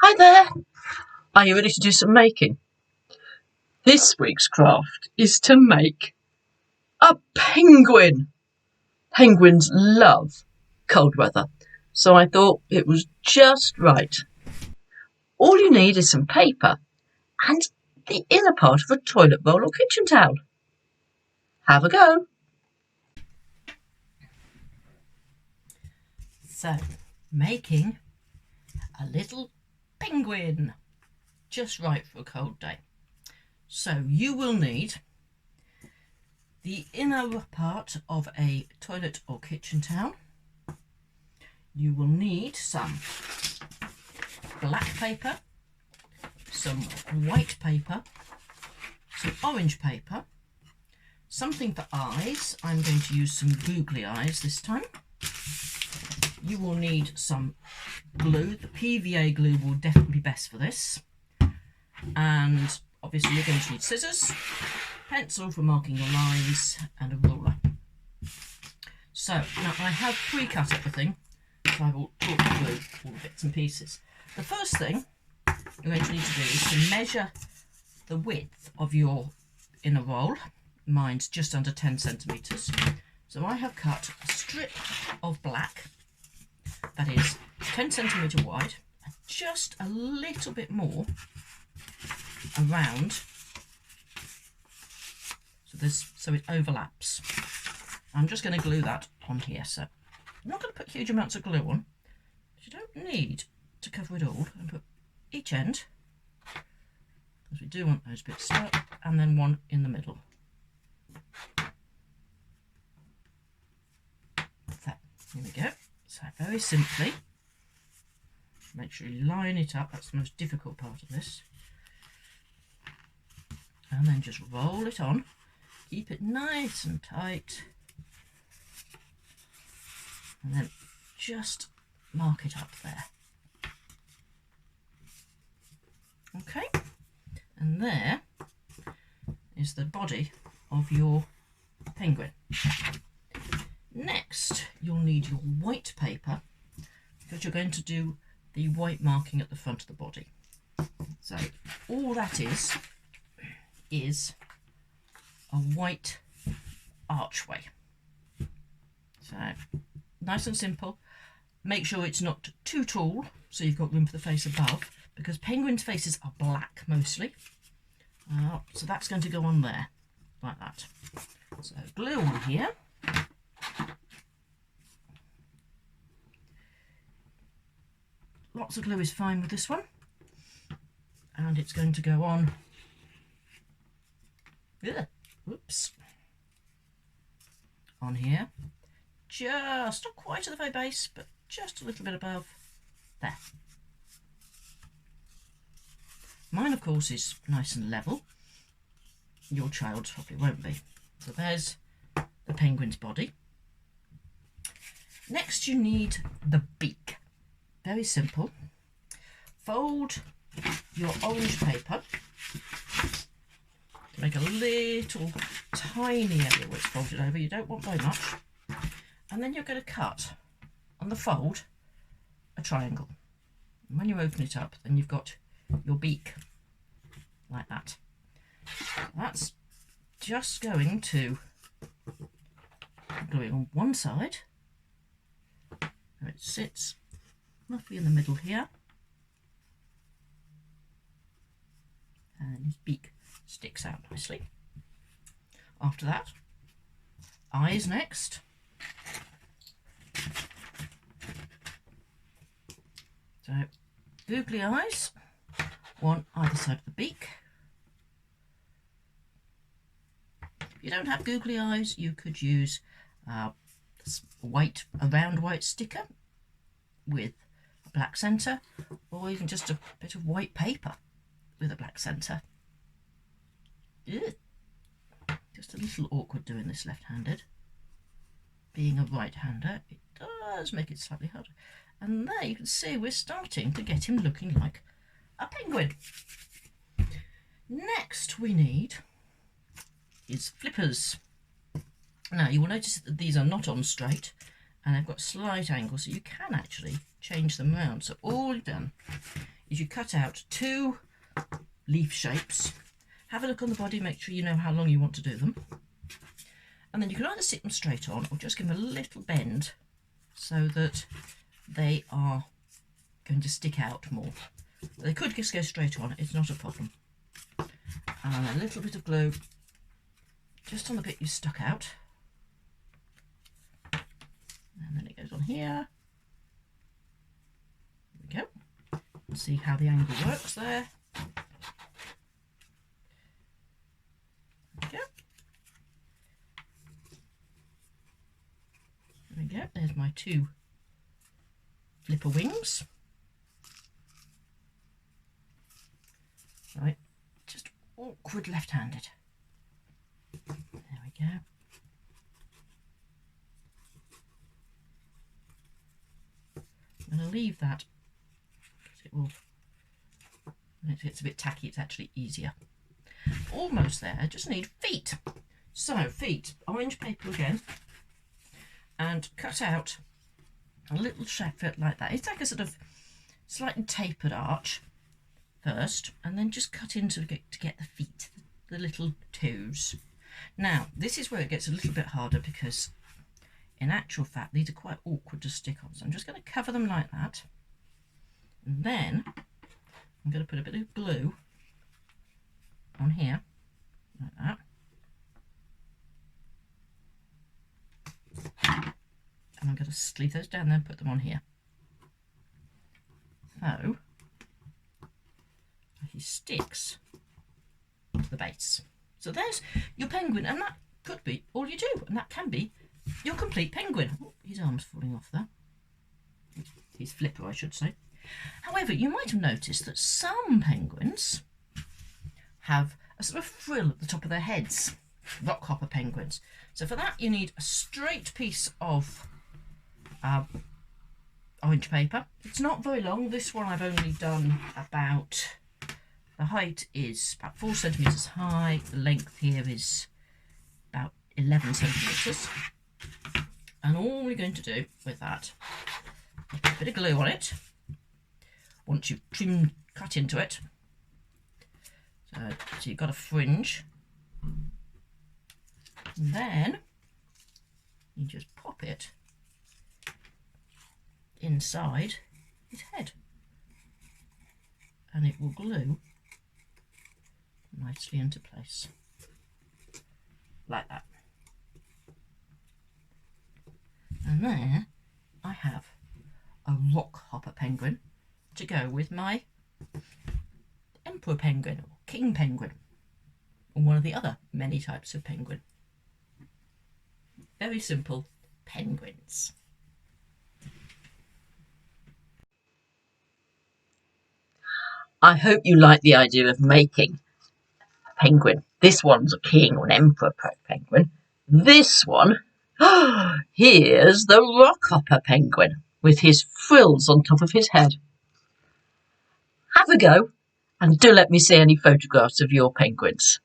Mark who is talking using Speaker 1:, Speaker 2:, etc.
Speaker 1: Hi there! Are you ready to do some making? This week's craft is to make a penguin. Penguins love cold weather, so I thought it was just right. All you need is some paper and the inner part of a toilet bowl or kitchen towel. Have a go.
Speaker 2: So, making a little penguin, just right for a cold day. So you will need the inner part of a toilet or kitchen towel. You will need some black paper, some white paper, some orange paper, something for eyes. I'm going to use some googly eyes this time. You will need some glue. The PVA glue will definitely be best for this. And obviously you're going to need scissors, pencil for marking your lines, and a ruler. So now I have pre-cut everything, so I will talk through all the bits and pieces. The first thing you're going to need to do is to measure the width of your inner roll. Mine's just under 10 centimetres. So I have cut a strip of black that is 10 centimetre wide and just a little bit more around, so it overlaps. I'm just going to glue that on here. So I'm not going to put huge amounts of glue on, but you don't need to cover it all. And put each end, because we do want those bits stuck, and then one in the middle. So here we go. So very simply, make sure you line it up. That's the most difficult part of this. And then just roll it on. Keep it nice and tight. And then just mark it up there. Okay. And there is the body of your penguin. Next, you'll need your white paper, because you're going to do the white marking at the front of the body. So all that is a white archway. So nice and simple. Make sure it's not too tall, so you've got room for the face above, because penguins' faces are black mostly. So that's going to go on there, like that. So glue on here. Lots of glue is fine with this one. And it's going to go on. Oops. On here. Just, not quite at the very base, but just a little bit above there. Mine, of course, is nice and level. Your child's probably won't be. So there's the penguin's body. Next, you need the beak. Very simple. Fold your orange paper to make a little tiny area where it's folded over. You don't want very much. And then you're going to cut on the fold a triangle. And when you open it up, then you've got your beak like that. That's just going to glue it on one side. It sits roughly in the middle here. And his beak sticks out nicely. After that, eyes next. So, googly eyes, one either side of the beak. If you don't have googly eyes, you could use a round white sticker with a black centre, or even just a bit of white paper with a black centre. Just a little awkward doing this left-handed. Being a right-hander, it does make it slightly harder. And there you can see we're starting to get him looking like a penguin. Next we need is flippers. Now you will notice that these are not on straight and they've got a slight angle, so you can actually change them around. So all you've done is you cut out 2 leaf shapes. Have a look on the body, make sure you know how long you want to do them. And then you can either stick them straight on or just give them a little bend so that they are going to stick out more. They could just go straight on, it's not a problem. And a little bit of glue just on the bit you stuck out. And then it goes on here. There we go. See how the angle works there. There we go. There we go. There's my 2 flipper wings. Right, just awkward left-handed. There we go. I'm going to leave that because it will, when it gets a bit tacky, it's actually easier. Almost there. I just need feet. So feet, orange paper again, and cut out a little shape like that. It's like a sort of slightly tapered arch first, and then just cut into to get the feet, the little toes. Now this is where it gets a little bit harder because in actual fact these are quite awkward to stick on, so I'm just going to cover them like that, and then I'm going to put a bit of glue on here like that, and I'm going to leave those down there and put them on here. So he sticks to the base. So there's your penguin, and that could be all you do, and that can be your complete penguin. Oh, his arm's falling off there. His flipper, I should say. However, you might have noticed that some penguins have a sort of frill at the top of their heads. Rockhopper penguins. So for that you need a straight piece of orange paper. It's not very long. This one I've only done about, the height is about 4 centimetres high. The length here is about 11 centimetres. And all we're going to do with that is put a bit of glue on it once you've cut into it. So you've got a fringe. And then you just pop it inside his head, and it will glue nicely into place like that. And there I have a rockhopper penguin to go with my emperor penguin or king penguin or one of the other many types of penguin. Very simple penguins.
Speaker 1: I hope you like the idea of making a penguin. This one's a king or an emperor penguin. This one, here's the rockhopper penguin with his frills on top of his head. Have a go, and do let me see any photographs of your penguins.